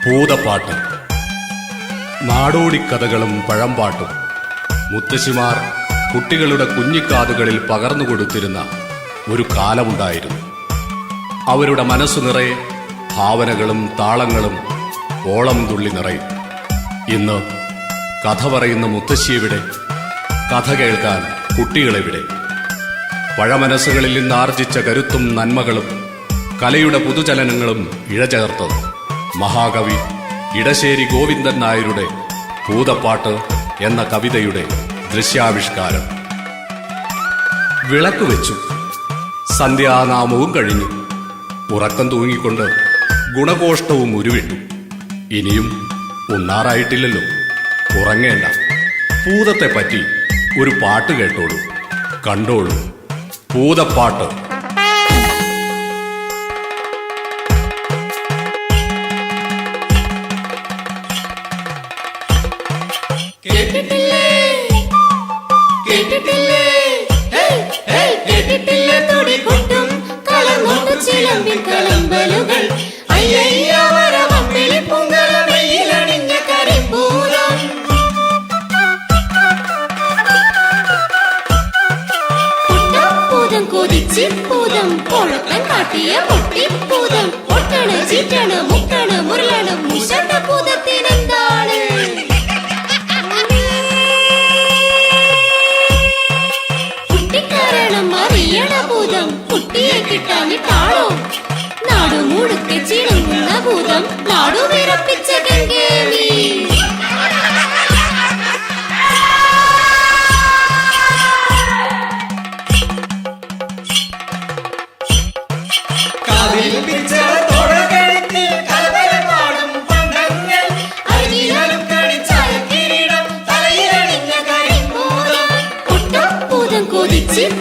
ഭൂതപ്പാട്ട്, നാടോടിക്കഥകളും പഴംപാട്ടും മുത്തശ്ശിമാർ കുട്ടികളുടെ കുഞ്ഞിക്കാതുകളിൽ പകർന്നുകൊടുത്തിരുന്ന ഒരു കാലമുണ്ടായിരുന്നു. അവരുടെ മനസ്സു നിറയെ ഭാവനകളും താളങ്ങളും ഓളം തുള്ളി നിറയും. ഇന്ന് കഥ പറയുന്ന മുത്തശ്ശിയെവിടെ? കഥ കേൾക്കാൻ കുട്ടികളെവിടെ? പഴമനസ്സുകളിൽ നിന്ന് ആർജിച്ച കരുത്തും നന്മകളും കലയുടെ പുതുചലനങ്ങളും ഇഴചേർത്തത് മഹാകവി ഇടശ്ശേരി ഗോവിന്ദൻ നായരുടെ ഭൂതപ്പാട്ട് എന്ന കവിതയുടെ ദൃശ്യാവിഷ്കാരം. വിളക്ക് വെച്ചു, സന്ധ്യാനാമവും കഴിഞ്ഞു. ഉറക്കം തൂങ്ങിക്കൊണ്ട് ഗുണകോഷ്ടവും ഉരുവിട്ടു. ഇനിയും ഉണ്ണാറായിട്ടില്ലല്ലോ, ഉറങ്ങേണ്ട. ഭൂതത്തെപ്പറ്റി ഒരു പാട്ട് കേട്ടോളൂ, കണ്ടോളൂ. ഭൂതപ്പാട്ട്. പൂതം കൊളുത്തൻ കാട്ടിയ പൊട്ടിപ്പൂതം ഒട്ടണ് ചീറ്റണ് മുട്ടണ് മുരളണ് മുഷണ്ട പൂതത്തിനെന്താണ്? കുട്ടിക്കാരണം അറിയണ ഭൂതം കുട്ടിയെ കിട്ടാനിട്ടാളോ? നാടു മുഴുക്കെ ചിണുങ്ങുന്ന ഭൂതം നാടു വിറപ്പിച്ച ഗംഗേവി.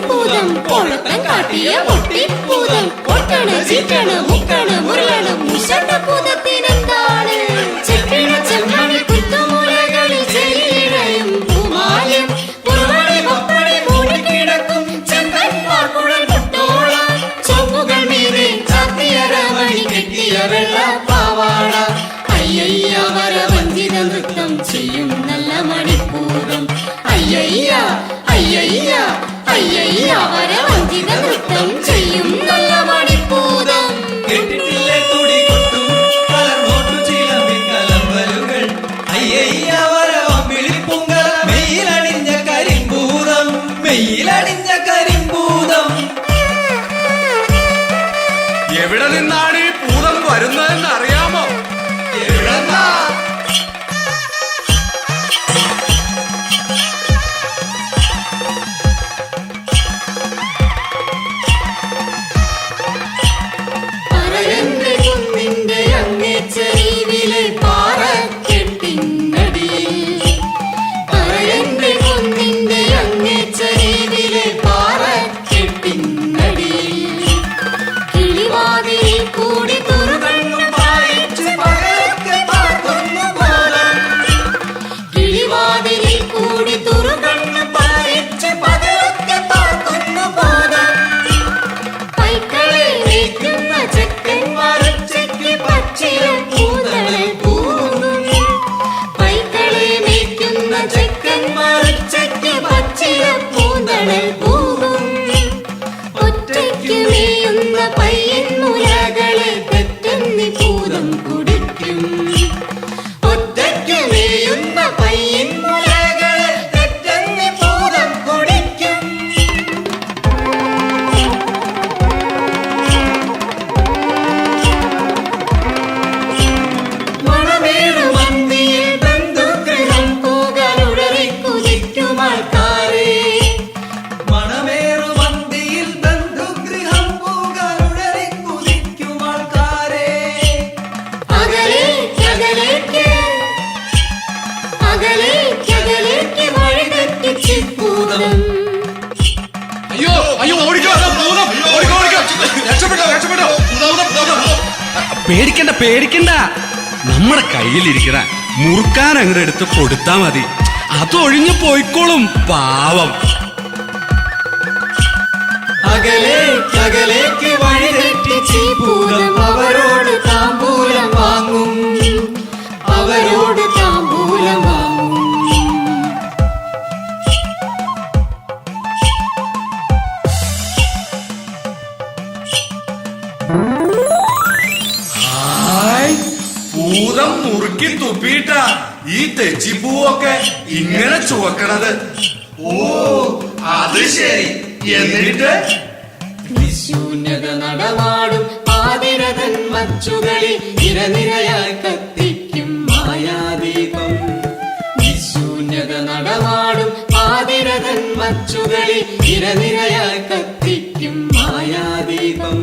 പൂതം കൊളുത്തൻ കാട്ടിയ പൊട്ടിപ്പൂതം ഒട്ടണ് ചീറ്റണ് മുക്കണ് മുരളണ് മുഷണ്ട പൂതത്തിനെന്താണ്? ചെപ്പിണ ചെമ്മണി കുത്തുമുലകളിൽ ചെല്ലിടയും പൂമാലം പുറവണി പൊപ്പടി മൂടിക്കിടക്കും ചെമ്പന്മാർ കുഴൽ മുട്ടോളം ചൊമ്പുകൾ മീതെ ചാത്തിയ രമണി കെട്ടിയ വെള്ള പാവാട. അയ്യയ്യ വരവഞ്ചിത നൃത്തം ചെയ്യും നല്ല മണിപ്പൂതം. അയ്യയ്യ അയ്യയ്യ അയ്യയ്യ വരവഞ്ചിത നൃത്തം ചെയ്യും നല്ല മണിപ്പൂതം. കെട്ടിട്ടില്ലേ തുടികൊട്ടും കലർന്നോട്ടു ചിലമ്പിൻ കലമ്പലുകൾ. അയ്യയ്യ വരവമ്പിളിപ്പൂങ്ക മെയ്യിലണിഞ്ഞ കരിമ്പൂതം, മെയ്യിലണിഞ്ഞ കരിമ്പൂതം. എവിടെ നിന്നാണ് ഈ ഭൂതം വരുന്നതെന്ന് അറിയാമോ? എവിടെന്നാ? പേടിക്കണ്ട പേടിക്കണ്ട, നമ്മുടെ കയ്യിലിരിക്കണ മുറുക്കാൻ അങ്ങോട്ട് എടുത്ത് കൊടുത്താ മതി, അതൊഴിഞ്ഞു പോയിക്കോളും പാവം. അകലേക്ക് വഴി തെറ്റിച്ച് ഭൂതം അവരോട് താമ്പൂലം വാങ്ങും. ഭൂതം മുറുക്കി തുപ്പിയിട്ട ഈ തെച്ചിപ്പൂവൊക്കെ ഇങ്ങനെ ചുവക്കണത്. ഓ അത് ശരി. എന്നിട്ട് ശൂന്യത നടമാടും ആതിരതൻ മച്ചുകളിൽ നിരനിരയായി കത്തിക്കും മായാദീപം. ശൂന്യത നടമാടും ആതിരതൻ മച്ചുകളിൽ നിരനിരയായി കത്തിക്കും മായാദീപം.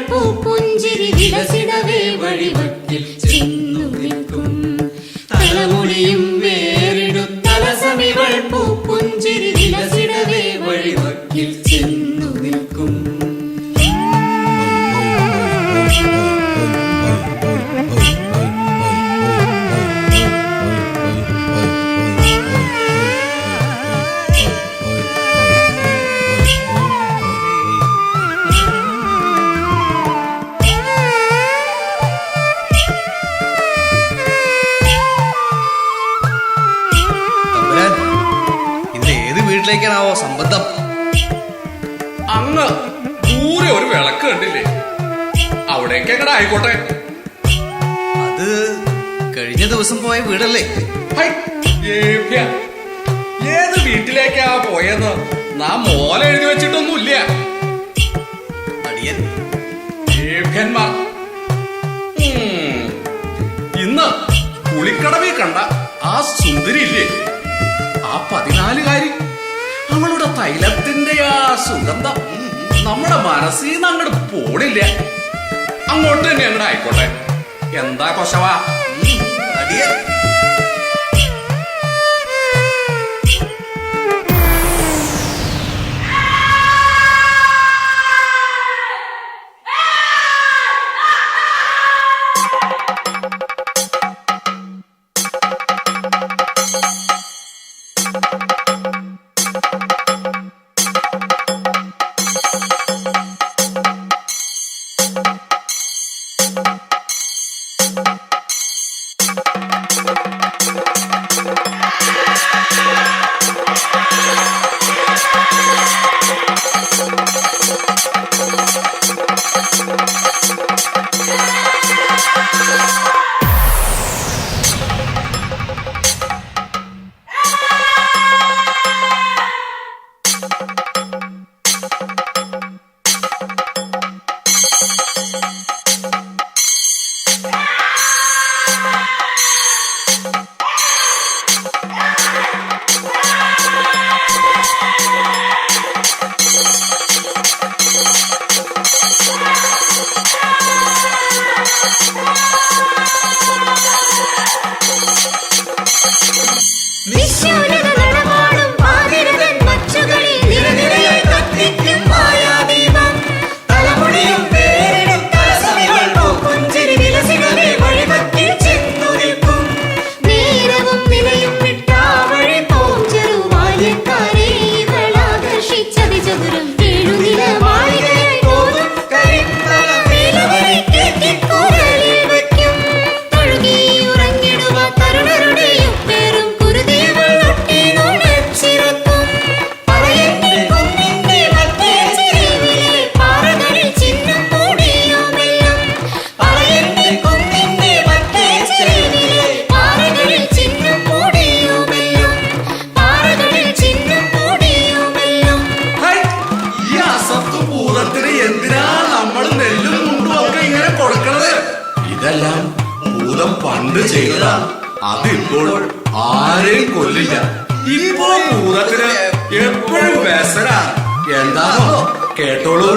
പൂപ്പുഞ്ചിരി വിലസിടവേ വഴിവക്കിൽ ചെന്നു നിൽക്കും. തലമുടിയും വേറിടുത്തലസമിവൾ പൂപ്പുഞ്ചിരി വിലസിടവേ വഴിവക്കിൽ ചെന്നു നിൽക്കും. വീട്ടിലേക്കാണാവോ സംബന്ധം? അങ്ങ് ദൂരെ ഒരു വിളക്ക് കണ്ടില്ലേ? അവിടേക്ക് എങ്ങനെ ആയിക്കോട്ടെ. അത് കഴിഞ്ഞ ദിവസം പോയ വീടല്ലേ? ഏത് വീട്ടിലേക്കാ പോയെന്ന് നാം മോല എഴുതി വെച്ചിട്ടൊന്നുമില്ല. അടിയൻ ഏഭ്യന്മാർ ഇന്ന് കുളിക്കടവിൽ കണ്ട ആ സുന്ദരി ഇല്ലേ, ആ 14കാരി, അവളുടെ തൈലത്തിന്റെ ആ സുഗന്ധം നമ്മുടെ മനസ്സിൽ നിന്ന് അങ്ങോട്ട് പോണില്ല. അങ്ങോട്ട് തന്നെ അങ്ങോട്ട് ആയിക്കോട്ടെ. എന്താ കൊശവാ? അടിയൻ പണ്ട് ചെയ്തതാ. അതിപ്പോൾ ആരെയും കൊല്ലില്ല. ഇപ്പോ ഭൂതത്തിന് എപ്പോഴും വ്യസനാ. എന്താണോ കേട്ടോളൂ.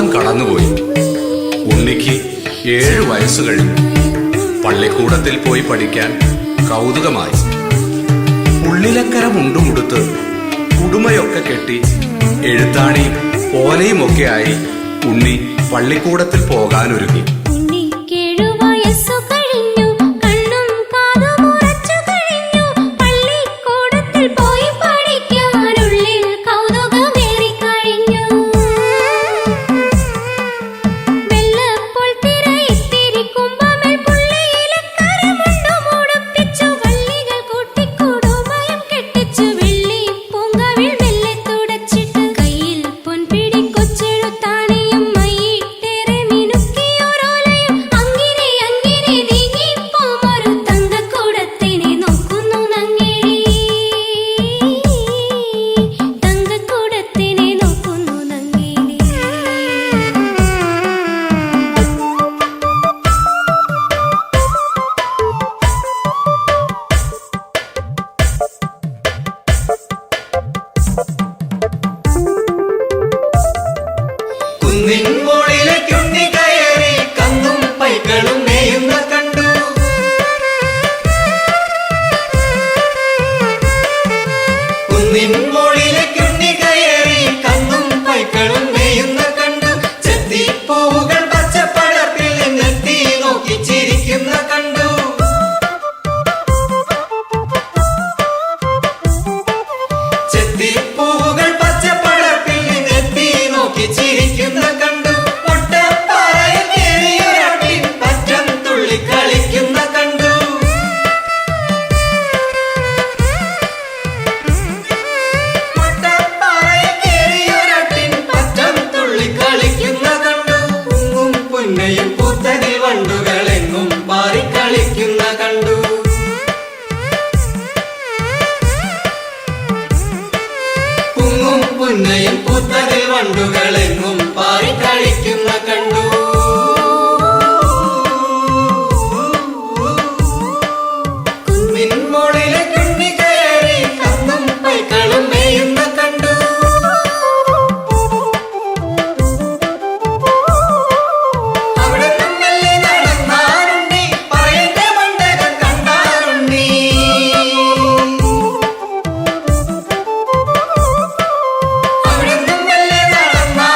കാലം കടന്നുപോയി. ഉണ്ണിക്ക് 7 വയസ്സ് കഴിഞ്ഞു. പള്ളിക്കൂടത്തിൽ പോയി പഠിക്കാൻ കൗതുകമായി. ഉള്ളിലക്കര മുണ്ടുമുടുത്ത് കുടുമയൊക്കെ കെട്ടി എഴുത്താണിയും ഓലയുമൊക്കെയായി ഉണ്ണി പള്ളിക്കൂടത്തിൽ പോകാനൊരുങ്ങി. ഉണ്ണിക്കേഴു വയസ്സു കഴിഞ്ഞു, കണ്ണും കാതും ഉറച്ചു കഴിഞ്ഞു. പള്ളിക്കൂടത്തിൽ പോയി പഠിക്കാനുള്ളിൽ കൗതുകമേറി കഴിഞ്ഞു. വെള്ളപ്പോൾ തിരയിത്തിരി കുമ്പമേൽ പുള്ളിയിലക്കര മുണ്ടുമുടുപ്പിച്ചു. വള്ളികൾ കൂട്ടിക്കൂടുമയം കെട്ടിച്ചു. വെള്ളി പൂങ്കവിൾ മെല്ലെ തുടച്ചിട്ട് കയ്യിൽ പൊൻപിടി കൊച്ചെഴുത്താണിയും മൈയിട്ടേറെ മിനുക്കിയൊരോലയും. അങ്ങനെ അങ്ങനെ നീങ്ങിപ്പോമൊരു തങ്കക്കൂടത്തിനെ നോക്കുന്നു നങ്ങേലി. തങ്കക്കൂടത്തിനെ നോക്കുന്നു നങ്ങേലി. കുന്നിൻ മുകളിലേക്കുണ്ണി കയറി കന്നും പൈക്കളും മേയുന്ന കണ്ടു. കുന്നിൻ മുകളിലേക്കുണ്ണി കയറി കന്നും പൈക്കളും മേയുന്ന കണ്ടു. ചെത്തിപ്പൂവുകൾ പച്ചപ്പടർപ്പിൽ നിന്നെത്തി നോക്കി ചിരിക്കുന്ന കണ്ടു. ചെത്തിപ്പൂവുകൾ പച്ചപ്പടർപ്പിൽ നിന്നെത്തി നോക്കി ചിരിക്കുന്ന കണ്ടു. മുട്ടപ്പാറയിൽ കേറിയൊരാട്ടിൻ പറ്റം തുള്ളി കളിക്കുന്ന കണ്ടു. മുട്ടപ്പാറയിൽ കേറിയൊരാട്ടിൻ പറ്റം തുള്ളി കളിക്കുന്ന കണ്ടു. കുങ്ങും പുന്നയും പൂത്തതിൽ വണ്ടുകളെങ്ങും പാറിക്കളിക്കുന്ന കണ്ടു. കുങ്ങും പുന്നയും പൂത്തതിൽ വണ്ടുകളെങ്ങും പാറിക്കളിക്കുന്ന കണ്ടു. കുന്നിൻ മുകളിലേക്കുണ്ണി കയറി കന്നും പൈക്കളും മേയുന്ന കണ്ടു. അവിടെ മെല്ലെ നടന്നാറുണ്ണി പറയേണ്ട മണ്ടകൾ കണ്ടാറുണ്ണി. അവിടെ മെല്ലെ നടന്നാറുണ്ണി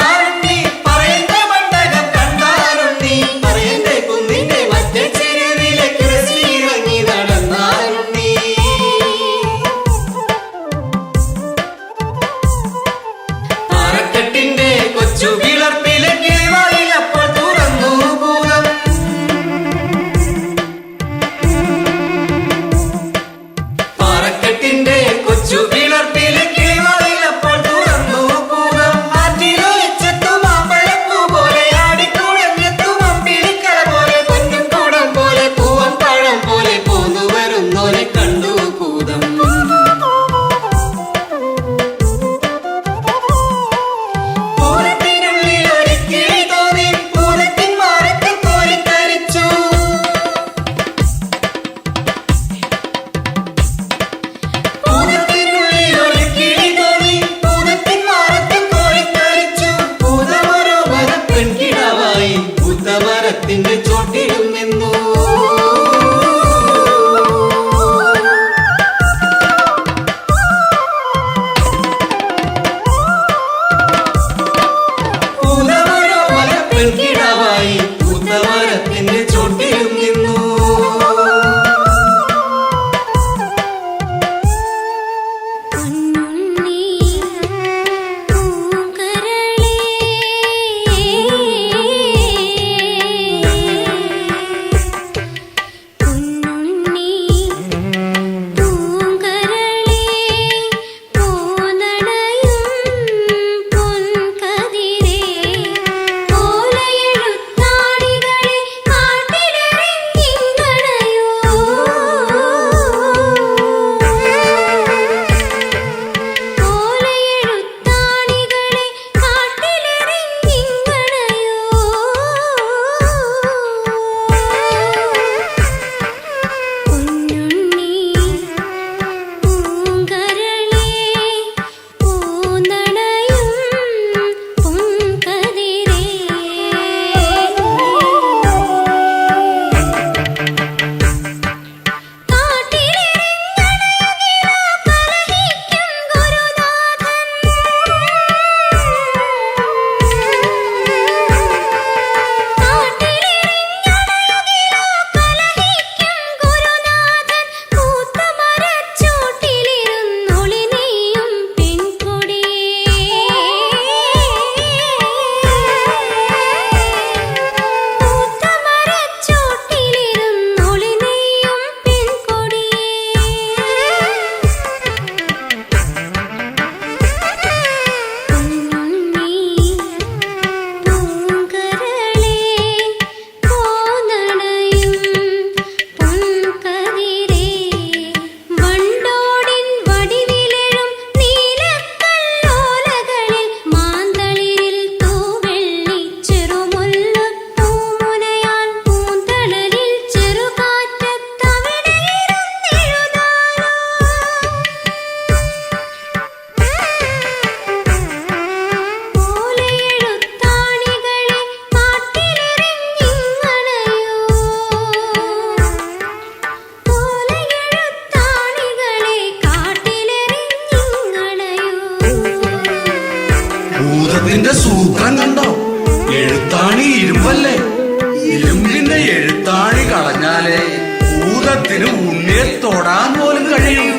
എങ്ങനെത്തിന് ഉണ്ണിയെ തൊടാൻ പോലും കഴിയും?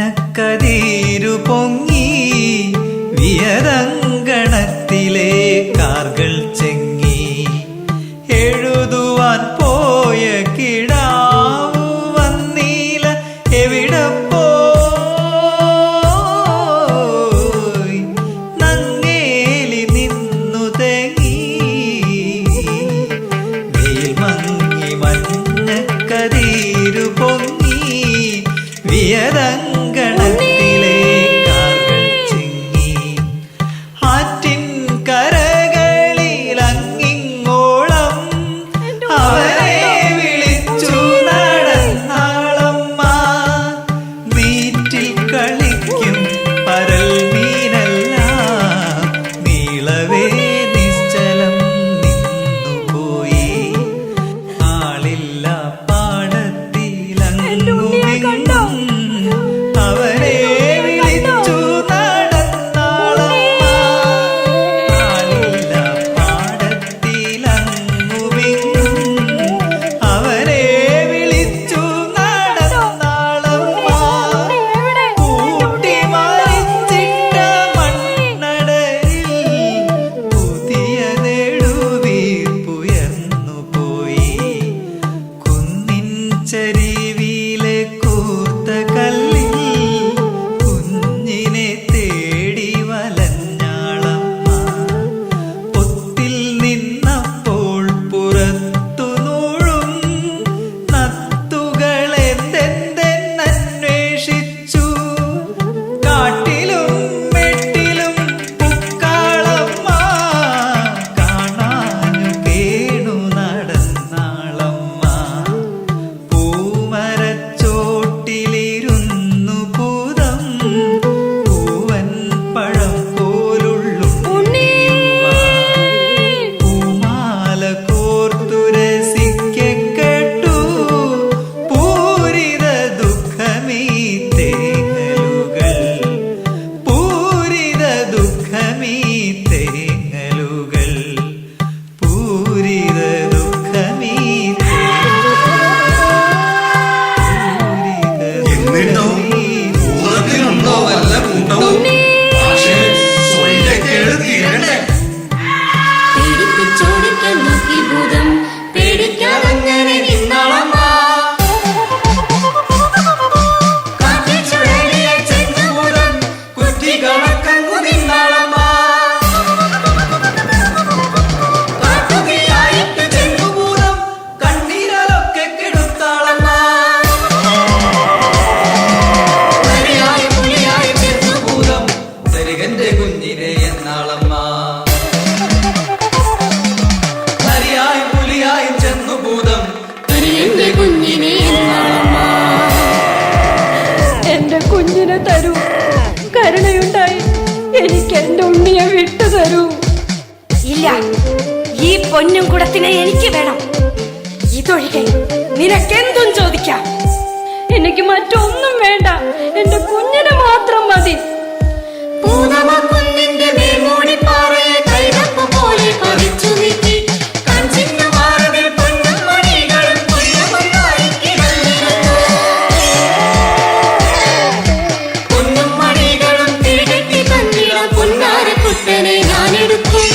മഞ്ഞക്കതിരു പൊങ്ങി വിയരങ്കണത്തിലെ കാർകൾ ചെങ്ങി എഴുതുവാൻ പോയ കിടാവു വന്നീല എവിടെ പോയി നങ്ങേലി നിന്നു തേങ്ങി വെയിൽ മങ്ങി മഞ്ഞക്കതിരു പൊങ്ങി വിയരങ്കണത്തിലെ കാർകൾ ചെങ്ങി ആറ്റിൻ കരകളിലങ്ങിങ്ങോളം അവരെ വിളിച്ചു നടന്നാളമ്മ നീറ്റിൽ കളിക്കും പരൽ മീനല്ല നീളവേ നിശ്ചലം നിന്നുപോയി ആളില്ല പാടത്തിലങ്ങുമിങ്ങും അവരെ വിളിച്ചു നടന്നാളമ്മ ആളില്ല പാടത്തിലങ്ങുമിങ്ങും അവരെ വിളിച്ചു നടന്നാളമ്മ കൂട്ടി മറിച്ചിട്ട മണ്ണടരിൽ പുതിയ നെടുവീർപ്പുയർന്നു പോയി കുന്നിൻ ചരിവിലെ കൂർത്ത കല്ലിൽ കുഞ്ഞിനെ തേടി വലഞ്ഞാളമ്മ പൊത്തിൽ നിന്നപ്പോൾ പുറത്തു നൂഴും നത്തുകളെന്തെന്തെന്നന്വേഷിച്ചു കാട്ടിലും മെട്ടിലും പുക്കാളമ്മ കാണാനു കേണു നടന്നാളമ്മ പൂമരച്ചോട്ടിലിരുന്നു പൂതം പൂവൻ പഴം പോലുള്ളും പൂമാല കോർത്തുരസിക്കട്ടു പൂരിത ദുഃഖമീ തേങ്ങലുകൾ പൂരിത ദുഃഖമീ തേങ്ങലുകൾ പൂരിത ദുഃഖമീ എന്നിട്ടോ ഭൂതത്തിനുണ്ടോ വല്ല കൂട്ടവും? പക്ഷേ സ്വൈര്യക്കേട് തീരണ്ടേ? പേടിപ്പിച്ചോടിക്കാൻ നോക്കി ഭൂതം പേടിക്കാതങ്ങനെ നിന്നാളമ്മ കാറ്റിൽ ചുഴലിയ ചെന്നുഭൂതം കുറ്റികളക്കങ്ങു നിന്നാളമ്മ കാട്ടുതീയായിട്ട് ചെന്നുഭൂതം കണ്ണീരലൊക്കെ കെടുത്താളമ്മ നരിയായി പുലിയായി ചെന്നുഭൂതം തരികന്റെ കുഞ്ഞിനെ എന്നാളമ്മ നരിയായി പുലിയായി ചെന്നുഭൂതം എന്റെ കുഞ്ഞിനെ എന്നാളമ്മ എന്റെ കുഞ്ഞിനെ തരൂ, കരുണയുണ്ടായി എനിക്ക് എന്റെ ഉണ്ണിയെ വിട്ടു തരൂ. ഇല്ല, ഈ പൊന്നും കുടത്തിനെ എനിക്ക് വേണം. ഇതൊഴികെ നിനക്കെന്തും ചോദിക്കാം. എനിക്ക് മറ്റൊന്നും വേണ്ട, എന്റെ കുഞ്ഞിനെ മാത്രം മതി. പൂതമക്കുന്നിന്റെ മേൽമൂടിപ്പാറയെ കൈതപ്പ് പോലെ പറിച്ചു നീക്കി കഞ്ചിന്നു മാറതിൽ പൊന്നും മണികളും പൊന്നുമൊന്നായി കിടന്നിരുന്നു. പൊന്നും മണികളും തിരികെട്ടി തന്നിട പൊന്നാരക്കുട്ടനെ ഞാനെടുക്കും.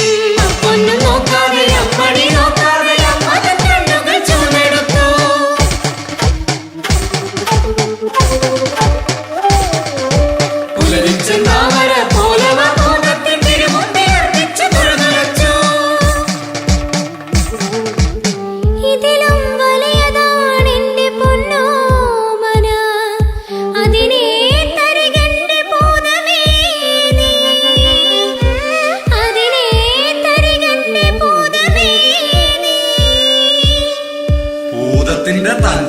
പൊന്നും നോക്കാതെ അമ്മണി നോക്കാതെ അമ്മ കണ്ണുകൾ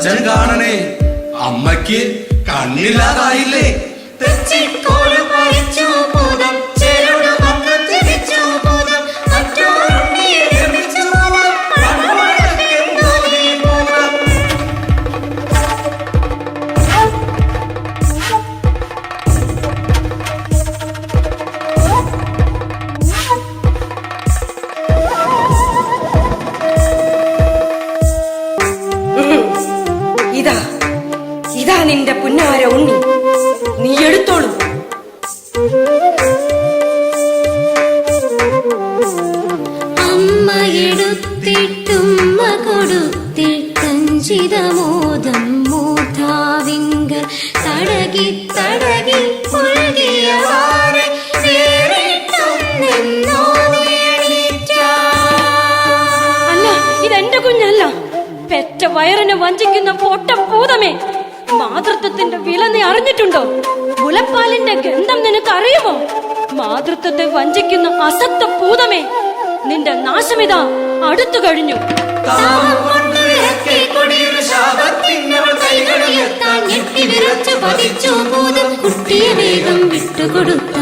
കഞ്ചൻ കാണണേ, അമ്മയ്ക്ക് കണ്ണില്ലാതായില്ലേ? തെച്ചിക്കോല് പറിച്ചു ഭൂതം, ചെറുട് മക്കൾ തിരിച്ചു ഭൂതം, മറ്റോരുണ്ണിയെ നിർമ്മിച്ചു ഭൂതം, മൺമഴക്കെന്തോതി ഭൂതം. ഇതാ ഇതാ നിന്റെ പുന്നാര ഉണ്ണി, നീ എടുത്തോളൂ. അമ്മ എടുത്തിട്ടുമ്മ കൊടുത്തിട്ടഞ്ചിതമോദം മൂർധാവിങ്കൽ തടകി തടകി പുൽകിയവാറെ വേറിട്ടൊന്നെന്നോ അല്ല, ഇതെന്റെ കുഞ്ഞല്ല. പെറ്റ വയറിനെ വഞ്ചിക്കുന്ന പൊട്ടം ഭൂതമേ, മാതൃത്വത്തിന്റെ വില നീ അറിഞ്ഞിട്ടുണ്ടോ? മുലപ്പാലിന്റെ ഗന്ധം നിനക്ക് അറിയുമോ? മാതൃത്വത്തെ വഞ്ചിക്കുന്ന അസക്ത ഭൂതമേ, നിന്റെ നാശമിതാ അടുത്തു കഴിഞ്ഞു. പതിച്ചു ഭൂതം കുട്ടിയെ വേഗം വിട്ടുകൊടുത്ത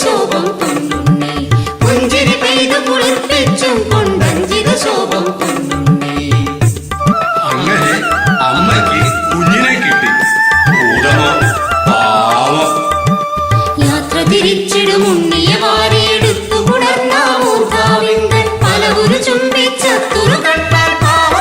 ശോഭം പൊന്നുണ്ണി, പുഞ്ചിരി പെയ്തു കുളിർപ്പിച്ചും കൊണ്ടഞ്ചിത ശോഭം പൊന്നുണ്ണി. അങ്ങനെ അമ്മയ്ക്ക് കുഞ്ഞിനെ കിട്ടി. ഭൂതമോ പാവം. യാത്ര തിരിച്ചിടും ഉണ്ണിയെ വാരിയെടുത്തു പുണർന്ന മൂർധാവിങ്കൽ പലവുരു ചുംബിച്ചത്തുരു കണ്ടാൽ പാവം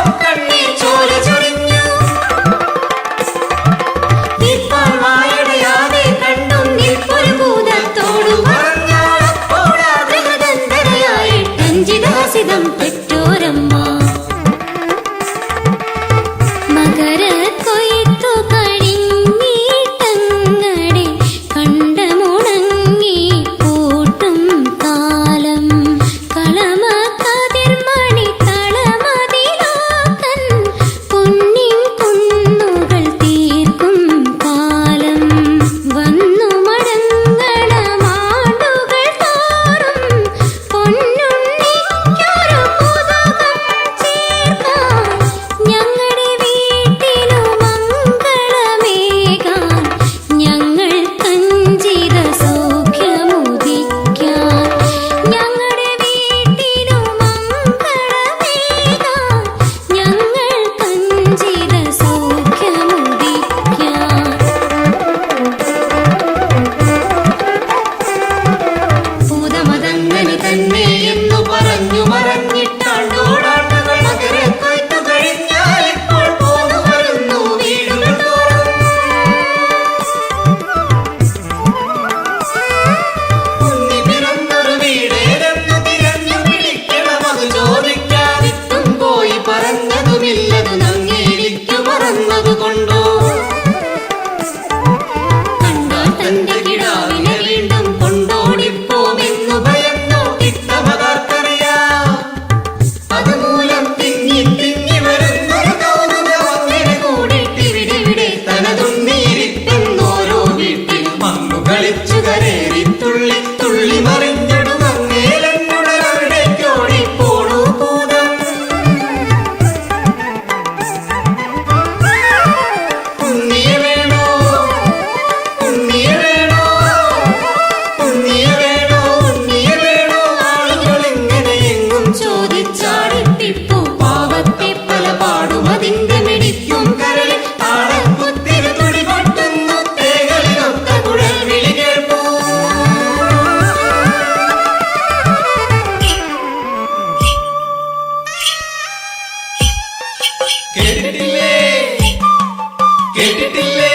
കേട്ടിട്ടില്ലേ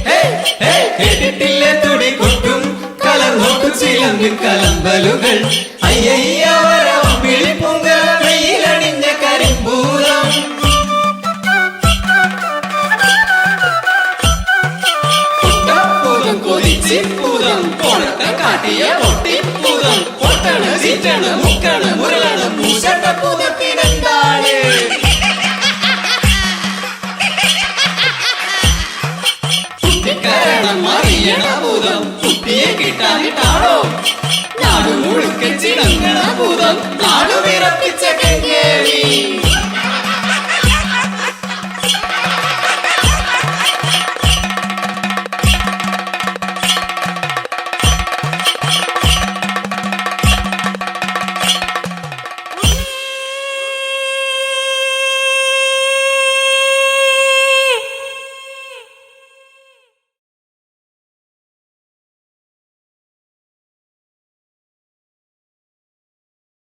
ഹേ, ഹേ, കേട്ടിട്ടില്ലേ തുടി കൊട്ടും കലർന്നോട്ടു ചിലമ്പിൻ കലമ്പലുകൾ അയ്യയ്യവരമ്പിളിപ്പൂങ്കലമയിലണിഞ്ഞ കരിമ്പൂതം പൂതം കൊതിച്ചിപ്പൂതം പൊണക്കം കാട്ടിയ പൊട്ടിപ്പൂതം പൊട്ടണ് ചീറ്റണ് മുക്കണ് മുരളണ് മൂശട്ട പൂതത്തിനെന്താണ് കുട്ടിക്കരണം അറിയണ ഭൂതം കുട്ടിയെ കിട്ടാനിട്ടാണോ നാടു മുഴുക്ക ചിണങ്ങണ ഭൂതം നാടു വിറപ്പിച്ച കെങ്കേളി